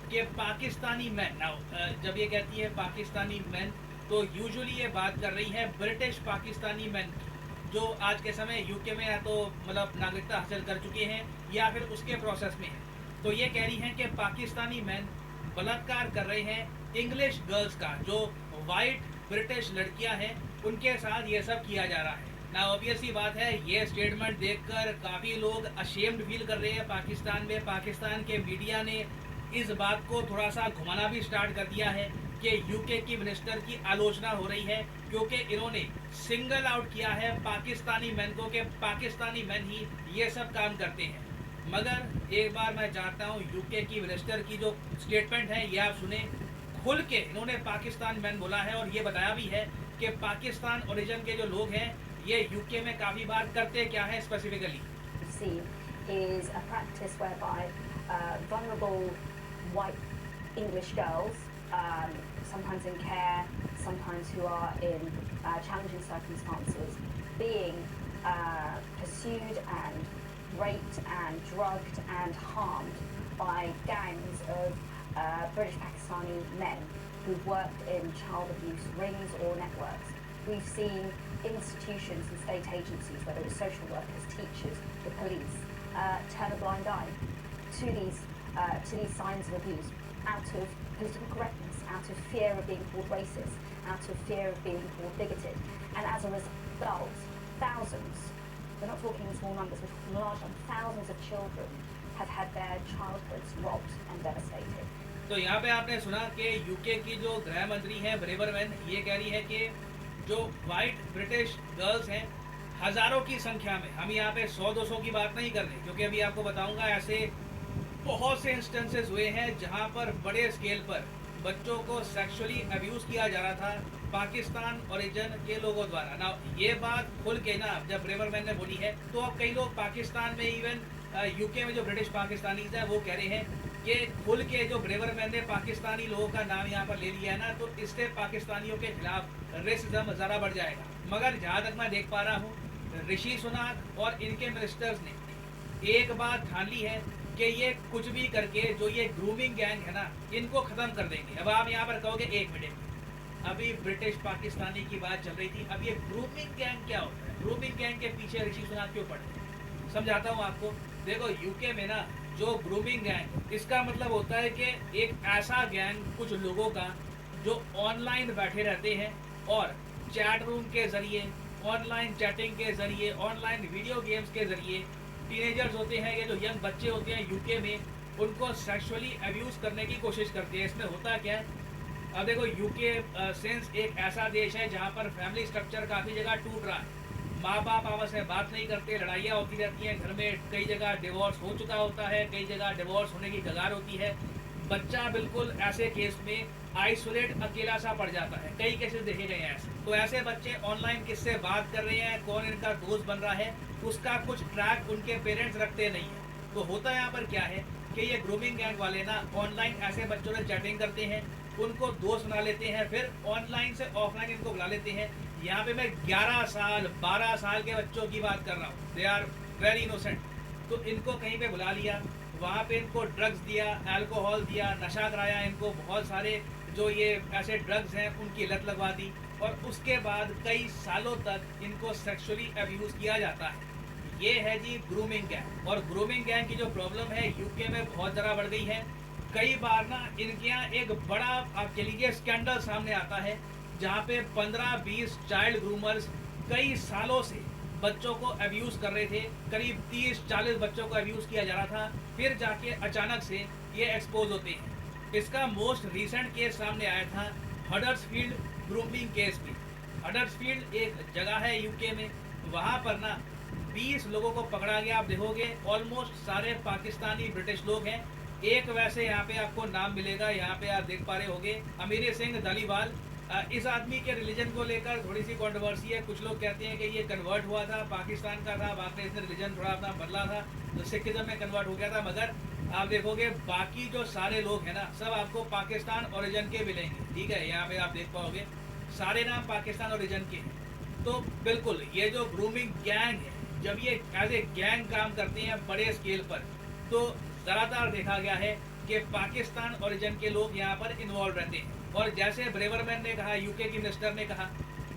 कि Pakistani man now, जब ये कहती है पाकिस्तानी मैन तो यूजुअली ये बात कर रही है ब्रिटिश पाकिस्तानी मैन जो आज के समय यूके में या तो मतलब नागरिकता हासिल कर चुके हैं या फिर उसके प्रोसेस में हैं। तो ये कह रही हैं कि पाकिस्तानी मैन बलात्कार कर रहे हैं इंग्लिश गर्ल्स का, जो वाइट ब्रिटिश लड़कियां हैं उनके साथ ये सब किया जा रहा है ना। ऑब्वियस ही बात है, ये स्टेटमेंट देखकर काफ़ी लोग अशेम्ड फील कर रहे हैं पाकिस्तान में। पाकिस्तान के मीडिया ने इस बात को थोड़ा सा घुमाना भी स्टार्ट कर दिया है कि यूके की मिनिस्टर की आलोचना हो रही है क्योंकि इन्होंने सिंगल आउट किया है पाकिस्तानी मैन को कि पाकिस्तानी मैन ही ये सब काम करते हैं। मगर एक बार मैं चाहता हूँ यूके की मिनिस्टर की जो स्टेटमेंट है ये आप सुने। खुल के इन्होंने पाकिस्तान मैन बोला है और ये बताया भी है कि पाकिस्तान ओरिजिन के जो लोग हैं ये यूके में काफ़ी बार करते क्या है specifically. See is a practice whereby vulnerable white English girls, sometimes in care, sometimes who are in challenging circumstances, being pursued and raped and drugged and harmed by gangs of British Pakistani men who've worked in child abuse rings or networks. We've seen institutions and state agencies, whether it's social workers, teachers, the police, turn a blind eye to these signs of abuse out of political correctness, out of fear of being called racist, out of fear of being called bigoted. And as a result, thousands, we're not talking in small numbers, we're talking large numbers, thousands of children have had their childhoods robbed and devastated. तो यहाँ पे आपने सुना कि UK की जो गृह मंत्री हैं ब्रेवरमैन, ये कह रही है कि जो वाइट ब्रिटिश गर्ल्स हैं हज़ारों की संख्या में, हम यहाँ पे 100-200 की बात नहीं कर रहे क्योंकि अभी आपको बताऊंगा ऐसे बहुत से इंस्टेंसेस हुए हैं जहाँ पर बड़े स्केल पर बच्चों को सेक्सुअली अब्यूज़ किया जा रहा था पाकिस्तान ओरिजिन के लोगों द्वारा ना। ये बात खुल के ना जब ब्रेवरमैन ने बोली है तो अब कई लोग पाकिस्तान में इवन यूके में जो ब्रिटिश पाकिस्तानीज हैं वो कह रहे हैं कि खुल के जो ब्रेवरमैन ने पाकिस्तानी लोगों का नाम यहाँ पर ले लिया है ना तो इससे पाकिस्तानियों के खिलाफ रेसिज्म ज़रा बढ़ जाएगा। मगर जहाँ तक मैं देख पा रहा हूँ ऋषि सुनाक और इनके मिनिस्टर्स ने एक बात ठान ली है कि ये कुछ भी करके जो ये ग्रूमिंग गैंग है ना इनको ख़त्म कर देंगे। अब आप यहाँ पर कहोगे एक मिनट, अभी ब्रिटिश पाकिस्तानी की बात चल रही थी, अब ये ग्रूमिंग गैंग क्या होता है? ग्रूमिंग गैंग के पीछे ऋषि सुनाक क्यों पड़े हैं समझाता हूँ आपको। देखो यूके में ना जो ग्रूमिंग गैंग, इसका मतलब होता है कि एक ऐसा गैंग कुछ लोगों का जो ऑनलाइन बैठे रहते हैं और चैट रूम के ज़रिए, ऑनलाइन चैटिंग के ज़रिए, ऑनलाइन वीडियो गेम्स के ज़रिए टीनेजर्स होते हैं, ये जो यंग बच्चे होते हैं यूके में, उनको सेक्सुअली अब्यूज़ करने की कोशिश करते हैं। इसमें होता क्या है, अब देखो यूके सिंस एक ऐसा देश है जहाँ पर फैमिली स्ट्रक्चर काफ़ी जगह टूट रहा है, माँ बाप आपस में बात नहीं करते, लड़ाइयाँ होती रहती हैं घर में, कई जगह डिवोर्स हो चुका होता है, कई जगह डिवोर्स होने की कगार होती है। बच्चा बिल्कुल ऐसे केस में आइसोलेट अकेला सा पड़ जाता है, कई केसेस देखे गए हैं ऐसे। तो ऐसे बच्चे ऑनलाइन किससे बात कर रहे हैं, कौन इनका दोस्त बन रहा है, उसका कुछ ट्रैक उनके पेरेंट्स रखते नहीं हैं। तो होता यहाँ पर क्या है कि ये ग्रूमिंग गैंग वाले ना ऑनलाइन ऐसे बच्चों से चैटिंग करते हैं, उनको दोस्त बना लेते हैं, फिर ऑनलाइन से ऑफलाइन इनको बुला लेते हैं। यहाँ पे मैं 11 साल 12 साल के बच्चों की बात कर रहा हूँ, दे आर वेरी इनोसेंट। तो इनको कहीं पे बुला लिया, वहाँ पे इनको ड्रग्स दिया, अल्कोहल दिया, नशा कराया इनको, बहुत सारे जो ये ऐसे ड्रग्स हैं उनकी लत लगवा दी और उसके बाद कई सालों तक इनको सेक्सुअली अब्यूज़ किया जाता है। ये है जी ग्रूमिंग गैंग। और ग्रूमिंग गैंग की जो प्रॉब्लम है यूके में बहुत ज़्यादा बढ़ गई है। कई बार ना इनके यहाँ एक बड़ा आप कह लीजिए स्कैंडल सामने आता है जहाँ पे 15-20 चाइल्ड ग्रूमर्स कई सालों से बच्चों को अब्यूज़ कर रहे थे, करीब 30-40 बच्चों को अब्यूज़ किया जा रहा था, फिर जाके अचानक से ये एक्सपोज होते हैं। इसका मोस्ट रीसेंट केस सामने आया था हडर्सफील्ड ग्रूमिंग केस में। हडर्सफील्ड एक जगह है यूके में, वहाँ पर ना 20 लोगों को पकड़ा गया। आप देखोगे ऑलमोस्ट सारे पाकिस्तानी ब्रिटिश लोग हैं। एक वैसे यहाँ पे आपको नाम मिलेगा, यहाँ पे आप देख पा रहे होंगे अमीर सिंह धलीवाल। इस आदमी के रिलीजन को लेकर थोड़ी सी कंट्रोवर्सी है। कुछ लोग कहते हैं कि ये कन्वर्ट हुआ था, पाकिस्तान का था, बाद में इसने रिलीजन थोड़ा अपना बदला था तो सिखिज्म में कन्वर्ट हो गया था। मगर आप देखोगे बाकी जो सारे लोग हैं ना सब आपको पाकिस्तान ओरिजिन के मिलेंगे, ठीक है। यहाँ पे आप देख पाओगे सारे नाम पाकिस्तान ओरिजिन के हैं। तो बिल्कुल ये जो ग्रूमिंग गैंग है, जब ये एज ए गैंग काम करते हैं बड़े स्केल पर, तो ज़्यादातर देखा गया है कि पाकिस्तान ओरिजिन के लोग यहाँ पर इन्वॉल्व रहते हैं। और जैसे ब्रेवरमैन ने कहा, यूके की मिनिस्टर ने कहा,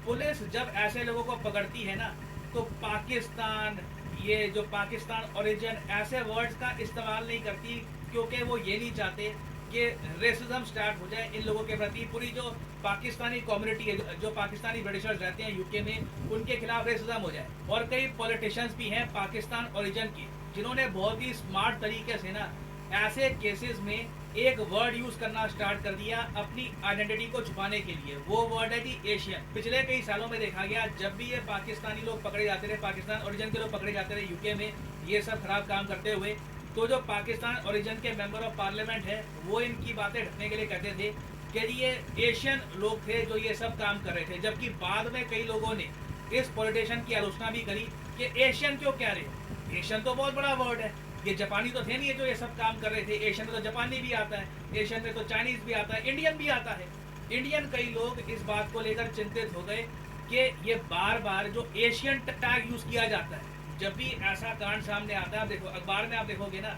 पुलिस जब ऐसे लोगों को पकड़ती है ना, तो पाकिस्तान, ये जो पाकिस्तान ओरिजिन, ऐसे वर्ड्स का इस्तेमाल नहीं करती, क्योंकि वो ये नहीं चाहते कि रेसिज्म स्टार्ट हो जाए इन लोगों के प्रति। पूरी जो पाकिस्तानी कम्युनिटी है, जो पाकिस्तानी ब्रिटिशर्स रहते हैं यूके में, उनके खिलाफ रेसिज्म हो जाए। और कई पॉलिटिशियंस भी हैं पाकिस्तान ओरिजिन के, जिन्होंने बहुत ही स्मार्ट तरीके से ना ऐसे केसेस में एक वर्ड यूज करना स्टार्ट कर दिया अपनी आइडेंटिटी को छुपाने के लिए। वो वर्ड है जी एशियन। पिछले कई सालों में देखा गया, जब भी ये पाकिस्तानी लोग पकड़े जाते रहे, पाकिस्तान ओरिजिन के लोग पकड़े जाते रहे यूके में ये सब खराब काम करते हुए, तो जो पाकिस्तान ओरिजिन के मेंबर ऑफ पार्लियामेंट है, वो इनकी बातें ढकने के लिए कहते थे कि ये एशियन लोग थे जो ये सब काम कर रहे थे। जबकि बाद में कई लोगों ने इस पॉलिटिशियन की आलोचना भी करी कि एशियन क्यों कह रहे हो, एशियन तो बहुत बड़ा वर्ड है, ये जापानी तो थे नहीं जो ये सब काम कर रहे थे। एशियन में तो जापानी भी आता है, एशियन में तो चाइनीज भी आता है, इंडियन भी आता है। इंडियन कई लोग इस बात को लेकर चिंतित हो गए कि ये बार बार जो एशियन टैग यूज किया जाता है, जब भी ऐसा कांड सामने आता है, आप देखो अखबार में, आप देखोगे ना,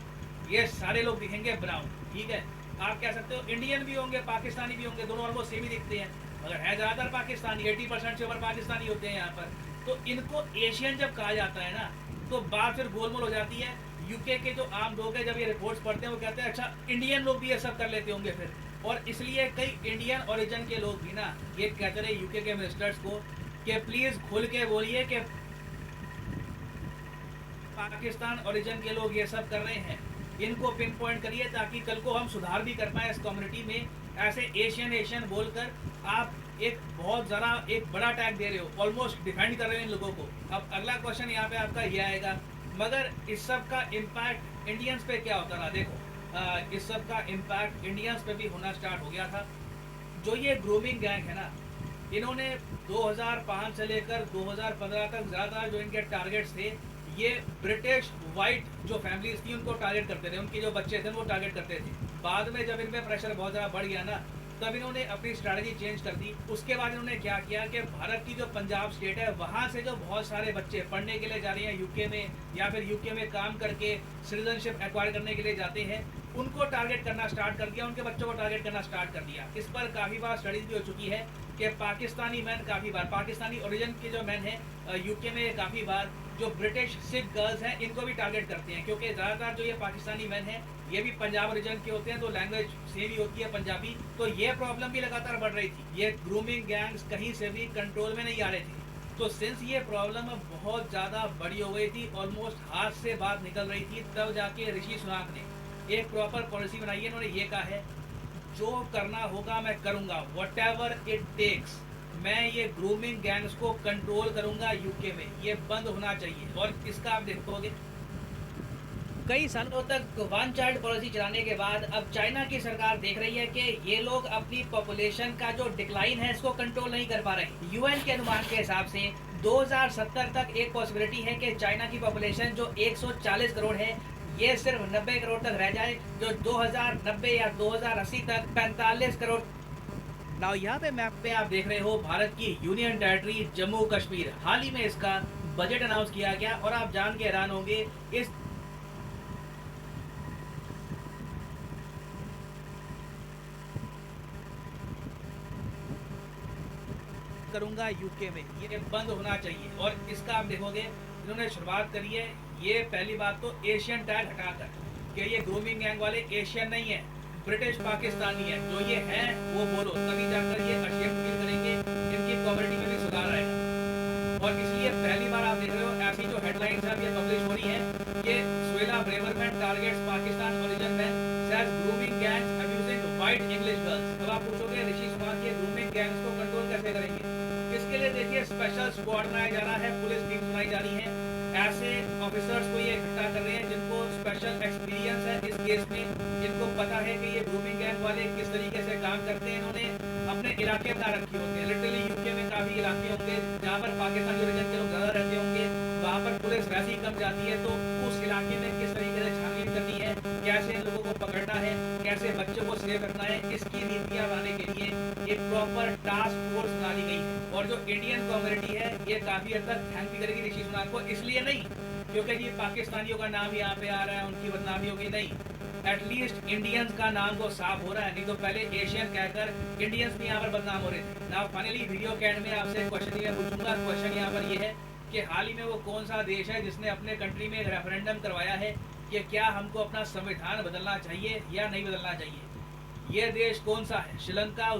ये सारे लोग दिखेंगे ब्राउन, ठीक है। आप कह सकते हो इंडियन भी होंगे, पाकिस्तानी भी होंगे, दोनों ऑलमोस्ट सेम ही दिखते हैं, मगर है ज़्यादातर पाकिस्तानी, 80% से ऊपर पाकिस्तानी होते हैं यहाँ पर। तो इनको एशियन जब कहा जाता है ना, तो बात फिर गोलमोल हो जाती है। यूके के जो आम लोग हैं, जब ये रिपोर्ट्स पढ़ते हैं, वो कहते हैं अच्छा इंडियन लोग भी ये सब कर लेते होंगे फिर। और इसलिए कई इंडियन ओरिजिन के लोग भी ना ये कहते रहे यूके के मिनिस्टर्स को कि प्लीज़ खुल के बोलिए कि पाकिस्तान ओरिजिन के लोग ये सब कर रहे हैं, इनको पिन पॉइंट करिए, ताकि कल को हम सुधार भी कर पाए इस कम्युनिटी में। ऐसे एशियन बोलकर आप एक बहुत ज़रा एक बड़ा टैग दे रहे हो, ऑलमोस्ट डिफेंड कर रहे हो इन लोगों को। अब अगला क्वेश्चन यहाँ पे आपका ये आएगा, मगर इस सब का इम्पैक्ट इंडियंस पे क्या होता रहा? देखो, इस सब का इम्पैक्ट इंडियंस पे भी होना स्टार्ट हो गया था। जो ये ग्रूमिंग गैंग है ना, इन्होंने 2005 से लेकर 2015 तक ज़्यादा जो इनके टारगेट्स थे, ये ब्रिटिश वाइट जो फैमिलीज थी उनको टारगेट करते थे, उनके जो बच्चे थे वो टारगेट करते थे। बाद में जब इनमें प्रेशर बहुत ज़्यादा बढ़ गया ना, तब इन्होंने अपनी स्ट्रैटेजी चेंज कर दी। उसके बाद इन्होंने क्या किया कि भारत की जो पंजाब स्टेट है, वहाँ से जो बहुत सारे बच्चे पढ़ने के लिए जा रहे हैं यूके में, या फिर यूके में काम करके सिटीजनशिप एक्वायर करने के लिए जाते हैं, उनको टारगेट करना स्टार्ट कर दिया, उनके बच्चों को टारगेट करना स्टार्ट कर दिया। इस पर काफ़ी बार स्टडीज भी हो चुकी है कि पाकिस्तानी मैन काफ़ी बार, पाकिस्तानी ओरिजिन के जो मैन हैं यूके में, काफ़ी बार जो ब्रिटिश सिख गर्ल्स हैं इनको भी टारगेट करते हैं, क्योंकि ज़्यादातर जो ये पाकिस्तानी मैन हैं ये भी पंजाब ओरिजिन के होते हैं, तो लैंग्वेज सेम ही होती है पंजाबी। तो ये प्रॉब्लम भी लगातार बढ़ रही थी, ये ग्रूमिंग गैंग्स कहीं से भी कंट्रोल में नहीं आ रहे थे। तो सिंस ये प्रॉब्लम बहुत ज़्यादा बड़ी हो गई थी, ऑलमोस्ट हाथ से बात निकल रही थी, तब जाके ऋषि सुनाक ने एक प्रॉपर पॉलिसी बनाई है। उन्होंने ये कहा है, जो करना होगा मैं करूँगा, व्हाटएवर इट टेक्स, मैं ये ग्रूमिंग गैंग्स को कंट्रोल करूँगा यूके में, ये बंद होना चाहिए। और इसका आप देखोगे कई सालों तक वन चाइल्ड पॉलिसी चलाने के बाद अब चाइना की सरकार देख रही है कि ये लोग अपनी पॉपुलेशन का जो डिक्लाइन है इसको कंट्रोल नहीं कर पा रहे। यूएन के अनुमान के हिसाब से 2070 तक एक पॉसिबिलिटी है कि चाइना की पॉपुलेशन जो 140 करोड़ है, ये सिर्फ 90 करोड़ तक रह जाए, जो 2090 या 2080 तक 45 करोड़। नाउ यहाँ पे मैप पे आप देख रहे हो भारत की यूनियन टेरिटरी जम्मू कश्मीर। हाल ही में इसका बजट अनाउंस किया गया और आप जान के हैरान होंगे, इस करूंगा यूके में, ये बंद होना चाहिए। और इसका आप देखोगे इन्होंने शुरुआत करी है, ये पहली बात तो एशियन टैग हटाकर, कि ये ग्रूमिंग गैंग वाले एशियन नहीं है, ब्रिटिश पाकिस्तानी है, जो ये हैं वो बोलो, तभी जाकर ये अशेम फील करेंगे, इनकी कम्युनिटी में भी सुधार आएगा। और इसलिए पहली बार आप देख रहे हो ऐसी जो हेडलाइंस अब ये पब्लिश हो रही है कि Suella Braverman targets Pakistan origin man says grooming gangs abusing white English girls. अब आप पूछोगे ऋषि सुनाक ये ग्रूमिंग गैंग्स को कंट्रोल कैसे करेंगे? इसके लिए देखिए स्पेशल स्क्वाड बनाया जा रहा है, पुलिस टीम बनाई जा रही है, ऐसे ऑफिसर्स को ये इकट्ठा कर रहे हैं जिनको स्पेशल एक्सपीरियंस है इस केस में, जिनको पता है कि ये ग्रूमिंग गैंग वाले किस तरीके से काम करते हैं। इन्होंने अपने इलाके बना रखे होंगे, लिटरली यूके में काफ़ी इलाके होंगे जहाँ पर पाकिस्तानी ओरिजिन के लोग ज़्यादा रहते होंगे, वहाँ पर पुलिस वैसे ही कम जाती है, तो उस इलाके में किस तरीके से छानबीन करनी है, कैसे इन लोगों को पकड़ना है, कैसे बच्चों को सेव रखना है, इसकी नीतियाँ बनाने के लिए एक प्रॉपर टास्क फोर्स बना ली गई है। और जो इंडियन कम्युनिटी है ये काफ़ी हद तक थैंक भी करेगी ऋषि सुनाक को, इसलिए नहीं क्योंकि ये पाकिस्तानियों का नाम यहाँ पे आ रहा है, उनकी बदनामी होगी, नहीं, एटलीस्ट इंडियंस का नाम तो साफ हो रहा है, नहीं तो पहले एशियन कहकर इंडियंस भी यहाँ पर बदनाम हो रहे थे ना। फाइनली वीडियो के एंड में आपसे क्वेश्चन ये पूछूंगा। क्वेश्चन यहाँ पर ये है कि हाल ही में वो कौन सा देश है जिसने अपने कंट्री में एक रेफरेंडम करवाया है कि क्या हमको अपना संविधान बदलना चाहिए या नहीं बदलना चाहिए। ये देश कौन सा है? श्रीलंका,